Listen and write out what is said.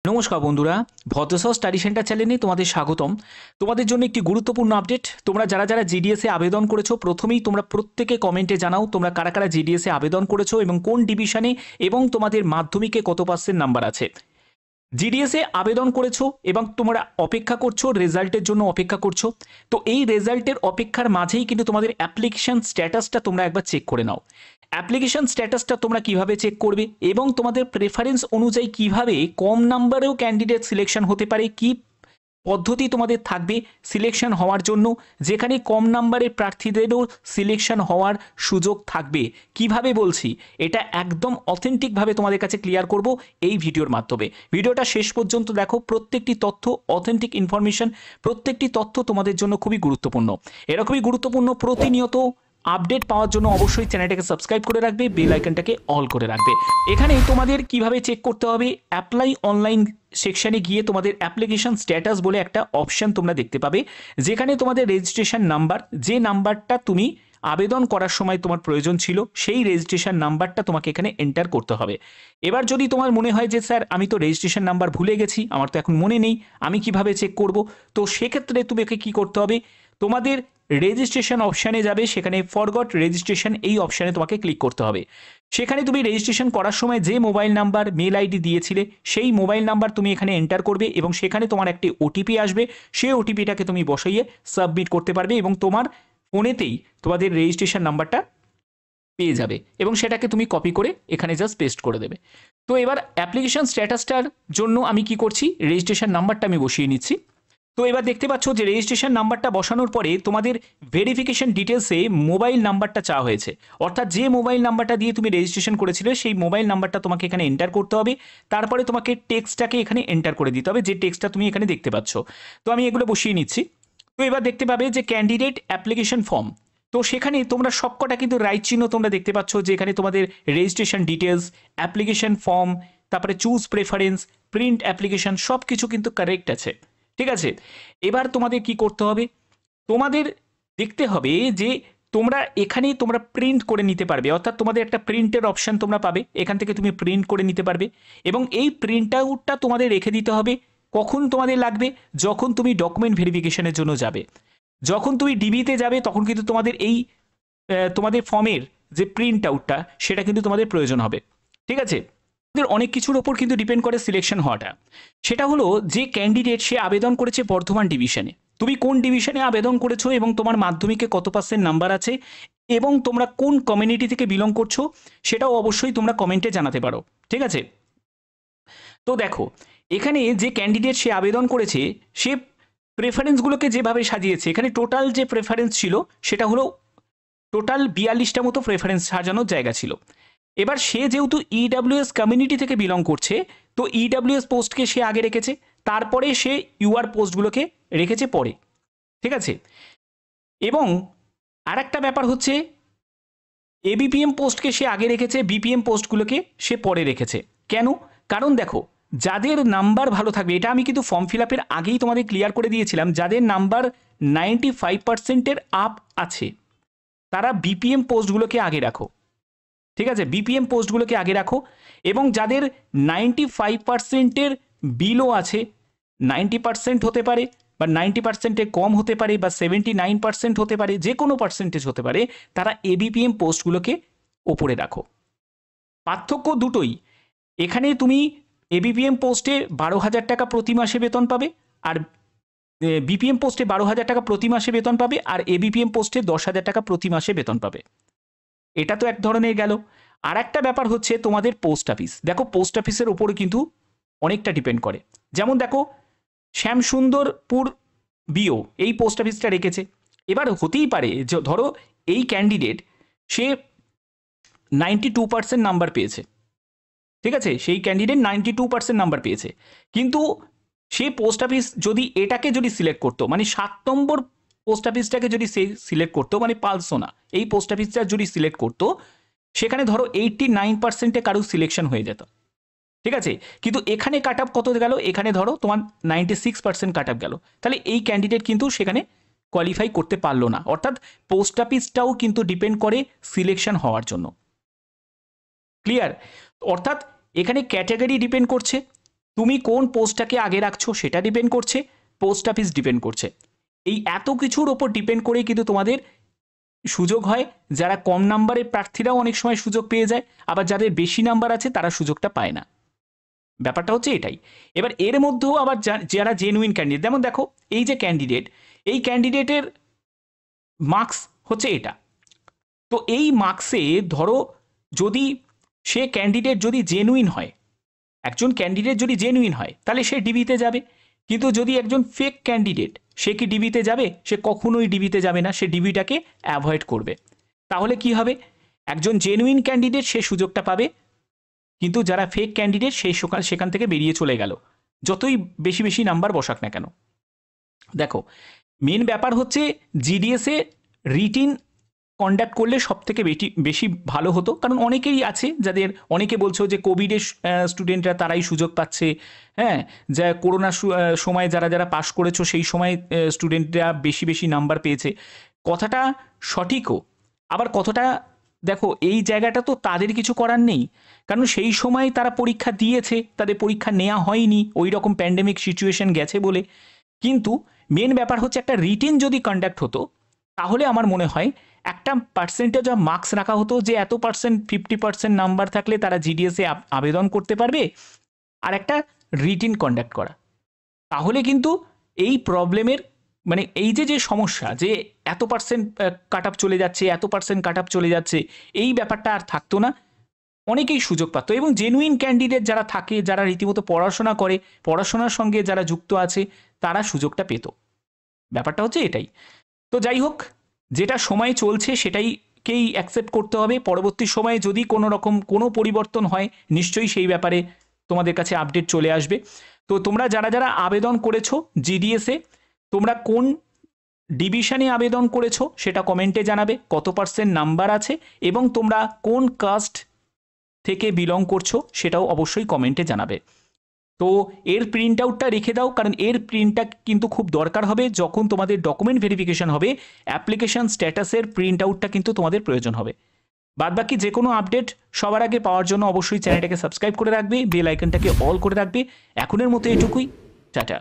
নমস্কার বন্ধুরা, ভদ্রসহ study centre চ্যানেলে তোমাদের স্বাগতম। তোমাদের জন্য একটি গুরুত্বপূর্ণ আপডেট। তোমরা যারা যারা জিডিএসে আবেদন করেছো, প্রথমেই তোমরা প্রত্যেকে কমেন্টে জানাও তোমরা কারা কারা জিডিএসে আবেদন করেছো এবং কোন ডিভিশনে এবং তোমাদের মাধ্যমিকে কত পার্সেন্ট নাম্বার আছে। জিডিএসে আবেদন করেছো এবং তোমরা অপেক্ষা করছো, রেজাল্টের জন্য অপেক্ষা করছো। তো এই রেজাল্টের অপেক্ষার মাঝেই কিন্তু তোমাদের অ্যাপ্লিকেশন স্ট্যাটাসটা তোমরা একবার চেক করে নাও। অ্যাপ্লিকেশন স্ট্যাটাসটা তোমরা কিভাবে চেক করবে এবং তোমাদের প্রেফারেন্স অনুযায়ী কিভাবে কম নাম্বারেও ক্যান্ডিডেট সিলেকশন হতে পারে, কি পদ্ধতি তোমাদের থাকবে সিলেকশন হওয়ার জন্য, যেখানে কম নাম্বারের প্রার্থীদেরও সিলেকশন হওয়ার সুযোগ থাকবে। কিভাবে বলছি, এটা একদম অথেন্টিকভাবে তোমাদের কাছে ক্লিয়ার করব এই ভিডিওর মাধ্যমে। ভিডিওটা শেষ পর্যন্ত দেখো, প্রত্যেকটি তথ্য অথেন্টিক ইনফরমেশন, প্রত্যেকটি তথ্য তোমাদের জন্য খুবই গুরুত্বপূর্ণ। এরকমই গুরুত্বপূর্ণ প্রতিনিয়ত আপডেট পাওয়ার জন্য অবশ্যই চ্যানেলটাকে সাবস্ক্রাইব করে রাখবে, বেল আইকনটাকে অল করে রাখবে। এখানে তোমাদের কিভাবে চেক করতে হবে, অ্যাপ্লাই অনলাইন সেকশনে গিয়ে তোমাদের অ্যাপ্লিকেশন স্ট্যাটাস বলে একটা অপশন তোমরা দেখতে পাবে, যেখানে তোমাদের রেজিস্ট্রেশন নাম্বার, যে নাম্বারটা তুমি আবেদন করার সময় তোমার প্রয়োজন ছিল, সেই রেজিস্ট্রেশন নাম্বারটা তোমাকে এখানে এন্টার করতে হবে। এবার যদি তোমার মনে হয় যে স্যার আমি তো রেজিস্ট্রেশন নাম্বার ভুলে গেছি, আমার তো এখন মনে নেই, আমি কিভাবে চেক করব, তো সেক্ষেত্রে তোমাকে কি করতে হবে, তোমাদের রেজিস্ট্রেশন অপশানে যাবে, সেখানে ফরগট রেজিস্ট্রেশন এই অপশানে তোমাকে ক্লিক করতে হবে। সেখানে তুমি রেজিস্ট্রেশন করার সময় যে মোবাইল নাম্বার, মেল আইডি দিয়েছিলে, সেই মোবাইল নাম্বার তুমি এখানে এন্টার করবে এবং সেখানে তোমার একটি ওটিপি আসবে। সেই ওটিপিটাকে তুমি বসাইয়ে সাবমিট করতে পারবে এবং তোমার ফোনেতেই তোমাদের রেজিস্ট্রেশন নাম্বারটা পেয়ে যাবে এবং সেটাকে তুমি কপি করে এখানে জাস্ট পেস্ট করে দেবে। তো এবার অ্যাপ্লিকেশন স্ট্যাটাসটার জন্য আমি কি করছি, রেজিস্ট্রেশন নাম্বারটা আমি বসিয়ে নিচ্ছি। তো এবার দেখতে পাচ্ছ যে রেজিস্ট্রেশন নাম্বারটা বসানোর পরে তোমাদের ভেরিফিকেশন ডিটেলসে মোবাইল নাম্বারটা চাওয়া হয়েছে, অর্থাৎ যে মোবাইল নাম্বারটা দিয়ে তুমি রেজিস্ট্রেশন করেছিলে সেই মোবাইল নাম্বারটা তোমাকে এখানে এন্টার করতে হবে। তারপরে তোমাকে টেক্সটটাকে এখানে এন্টার করে দিতে হবে, যে টেক্সটটা তুমি এখানে দেখতে পাচ্ছ। তো আমি এগুলো বসিয়ে নিচ্ছি। তো এবার দেখতে পাবে যে ক্যান্ডিডেট অ্যাপ্লিকেশন ফর্ম। তো সেখানে তোমরা সবকটা কিন্তু রাইট চিহ্ন তোমরা দেখতে পাচ্ছ, যে এখানে তোমাদের রেজিস্ট্রেশন ডিটেলস, অ্যাপ্লিকেশন ফর্ম, তারপরে চুজ প্রেফারেন্স, প্রিন্ট অ্যাপ্লিকেশন, সব কিছু কিন্তু কারেক্ট আছে। ঠিক আছে, এবার তোমাদের কি করতে হবে, তোমাদের দেখতে হবে যে তোমরা এখানে তোমরা প্রিন্ট করে নিতে পারবে, অর্থাৎ তোমাদের একটা প্রিন্টের অপশন তোমরা পাবে, এখান থেকে তুমি প্রিন্ট করে নিতে পারবে এবং এই প্রিন্ট আউটটা তোমাদের রেখে দিতে হবে। কখন তোমাদের লাগবে, যখন তুমি ডকুমেন্ট ভেরিফিকেশনের জন্য যাবে, যখন তুমি ডিবিতে যাবে, তখন কিন্তু তোমাদের এই তোমাদের ফর্মের যে প্রিন্ট আউটটা, সেটা কিন্তু তোমাদের প্রয়োজন হবে। ঠিক আছে, অনেক কিছুর ওপর কিন্তু ডিপেন্ড করে সিলেকশন হওয়াটা। সেটা হলো যে ক্যান্ডিডেট সে আবেদন করেছে বর্ধমান ডিভিশনে, তুমি কোন ডিভিশনে আবেদন করেছো এবং তোমার মাধ্যমিকে কত পার্সেন্ট নাম্বার আছে এবং তোমরা কোন কমিউনিটি থেকে বিলং করছো, সেটাও অবশ্যই তোমরা কমেন্টে জানাতে পারো। ঠিক আছে, তো দেখো এখানে যে ক্যান্ডিডেট সে আবেদন করেছে, সে প্রেফারেন্সগুলোকে যেভাবে সাজিয়েছে, এখানে টোটাল যে প্রেফারেন্স ছিল সেটা হলো টোটাল 42টা মতো প্রেফারেন্স সাজানোর জায়গা ছিল। এবার সে যেহেতু ইডাব্লিউএস কমিউনিটি থেকে বিলং করছে, তো ইডাব্লিউএস পোস্টকে সে আগে রেখেছে, তারপরে সে ইউআর পোস্টগুলোকে রেখেছে পরে। ঠিক আছে, এবং আর একটা ব্যাপার হচ্ছে এবিপিএম পোস্টকে সে আগে রেখেছে, বিপিএম পোস্টগুলোকে সে পরে রেখেছে। কেন? কারণ দেখো, যাদের নাম্বার ভালো থাকবে, এটা আমি কিন্তু ফর্ম ফিল আপের আগেই তোমাদের ক্লিয়ার করে দিয়েছিলাম, যাদের নাম্বার 95%-এর আপ আছে তারা বিপিএম পোস্টগুলোকে আগে রাখো। ঠিক আছে, বিপিএম পোস্টগুলোকে আগে রাখো এবং যাদের 95%-এর বিলো আছে, 90% হতে পারে বা 90%-এর কম হতে পারে বা 79% হতে পারে, যে কোনো পার্সেন্টেজ হতে পারে, তারা এবিপিএম পোস্টগুলোকে ওপরে রাখো। পার্থক্য দুটোই, এখানে তুমি এবিপিএম পোস্টে 12,000 টাকা প্রতি মাসে বেতন পাবে, আর বিপিএম পোস্টে 12,000 টাকা প্রতি মাসে বেতন পাবে, আর এবিপিএম পোস্টে 10,000 টাকা প্রতি মাসে বেতন পাবে। এটা তো এক ধরনের গেল। আর একটা ব্যাপার হচ্ছে তোমাদের পোস্ট অফিস। দেখো পোস্ট অফিসের উপরে কিন্তু অনেকটা ডিপেন্ড করে। যেমন দেখো শ্যামসুন্দরপুর বিও এই পোস্ট অফিসটা রেখেছে। এবার হতেই পারে যে ধরো এই ক্যান্ডিডেট সে 92% নাম্বার পেয়েছে। ঠিক আছে, সেই ক্যান্ডিডেট 92% নাম্বার পেয়েছে, কিন্তু সে পোস্ট অফিস যদি এটাকে যদি সিলেক্ট করতো, মানে 7 নম্বর পোস্ট অফিসটাকে যদি সে সিলেক্ট করতো, মানে পালসোনা এই পোস্ট অফিসটা যদি সিলেক্ট করতো, সেখানে ধরো 89%-এ কারো সিলেকশন হয়ে যেত। ঠিক আছে, কিন্তু এখানে কাট আপ কত গেল, এখানে ধরো তোমার 96% কাট আপ গেল, তাহলে এই ক্যান্ডিডেট কিন্তু সেখানে কোয়ালিফাই করতে পারলো না। অর্থাৎ পোস্ট অফিসটাও কিন্তু ডিপেন্ড করে সিলেকশন হওয়ার জন্য। ক্লিয়ার? অর্থাৎ এখানে ক্যাটাগরি ডিপেন্ড করছে, তুমি কোন পোস্টটাকে আগে রাখছো সেটা ডিপেন্ড করছে, পোস্ট অফিস ডিপেন্ড করছে। এই এত কিছুর ওপর ডিপেন্ড করে কিন্তু তোমাদের সুযোগ হয়। যারা কম নাম্বারের প্রার্থীরাও অনেক সময় সুযোগ পেয়ে যায়, আবার যাদের বেশি নাম্বার আছে তারা সুযোগটা পায় না। ব্যাপারটা হচ্ছে এটাই। এবার এর মধ্যেও আবার যারা জেনুইন ক্যান্ডিডেট, যেমন দেখো এই যে ক্যান্ডিডেট, এই ক্যান্ডিডেটের মার্কস হচ্ছে এটা। তো এই মার্কসে ধরো যদি সে ক্যান্ডিডেট যদি জেনুইন হয়, একজন ক্যান্ডিডেট যদি জেনুইন হয় তাহলে সে ডিবিতে যাবে। কিন্তু যদি একজন ফেক ক্যান্ডিডেট, সে কি ডিবিতে যাবে? সে কখনোই ডিবিতে যাবে না, সে ডিবিটাকে অ্যাভয়েড করবে। তাহলে কি হবে? একজন জেনুইন ক্যান্ডিডেট সে সুযোগটা পাবে, কিন্তু যারা ফেক ক্যান্ডিডেট সেই সেখান থেকে বেরিয়ে চলে গেল, যতই বেশি বেশি নাম্বার বসাক না কেন। দেখো মেন ব্যাপার হচ্ছে জিডিএসে রিটিন কন্ডাক্ট করলে সব থেকে বেশি ভালো হতো, কারণ অনেকেই আছে যাদের, অনেকে বলছো যে কোভিডের স্টুডেন্টরা তারাই সুযোগ পাচ্ছে, হ্যাঁ, যা করোনার সময় যারা যারা পাশ করেছো সেই সময় স্টুডেন্টরা বেশি বেশি নাম্বার পেয়েছে। কথাটা সঠিকও, আবার কথাটা দেখো এই জায়গাটা তো তাদের কিছু করার নেই, কারণ সেই সময় তারা পরীক্ষা দিয়েছে, তাদের পরীক্ষা নেওয়া হয়নি ওই রকম প্যান্ডেমিক সিচুয়েশন গেছে বলে। কিন্তু মেন ব্যাপার হচ্ছে একটা রিটেন যদি কন্ডাক্ট হতো তাহলে আমার মনে হয় একটা পার্সেন্টেজ অফ মার্কস রাখা হতো, যে এত পার্সেন্ট 50% নাম্বার থাকলে তারা জিডিএসে আবেদন করতে পারবে, আর একটা রিটিন কন্ডাক্ট করা। তাহলে কিন্তু এই প্রবলেমের মানে এই যে সমস্যা যে এত পার্সেন্ট কাট আপ চলে যাচ্ছে, এত পার্সেন্ট কাট আপ চলে যাচ্ছে, এই ব্যাপারটা আর থাকতো না, অনেকেই সুযোগ পাত। এবং জেনুইন ক্যান্ডিডেট যারা থাকে, যারা রীতিমতো পড়াশোনা করে, পড়াশোনার সঙ্গে যারা যুক্ত আছে, তারা সুযোগটা পেত। ব্যাপারটা হচ্ছে এটাই। তো যাই হোক, যেটা সময় চলছে সেটাইকেই অ্যাকসেপ্ট করতে হবে। পরবর্তী সময়ে যদি কোনো রকম কোনো পরিবর্তন হয় নিশ্চয়ই সেই ব্যাপারে তোমাদের কাছে আপডেট চলে আসবে। তো তোমরা যারা যারা আবেদন করেছো জিডিএসে, তোমরা কোন ডিভিশনে আবেদন করেছো সেটা কমেন্টে জানাবে, কত পার্সেন্ট নাম্বার আছে, এবং তোমরা কোন কাস্ট থেকে বিলং করছো সেটাও অবশ্যই কমেন্টে জানাবে। তো এর প্রিন্ট আউটটা রেখে দাও, কারণ এর প্রিন্টটা কিন্তু খুব দরকার হবে যখন তোমাদের ডকুমেন্ট ভেরিফিকেশন হবে। অ্যাপ্লিকেশন স্ট্যাটাসের প্রিন্ট আউটটা কিন্তু তোমাদের প্রয়োজন হবে। বাদবাকি যে কোনো আপডেট সবার আগে পাওয়ার জন্য অবশ্যই চ্যানেলটাকে সাবস্ক্রাইব করে রাখবে, বেল আইকনটাকে অল করে রাখবে। এখনের মতো এটুকুই, টাটা।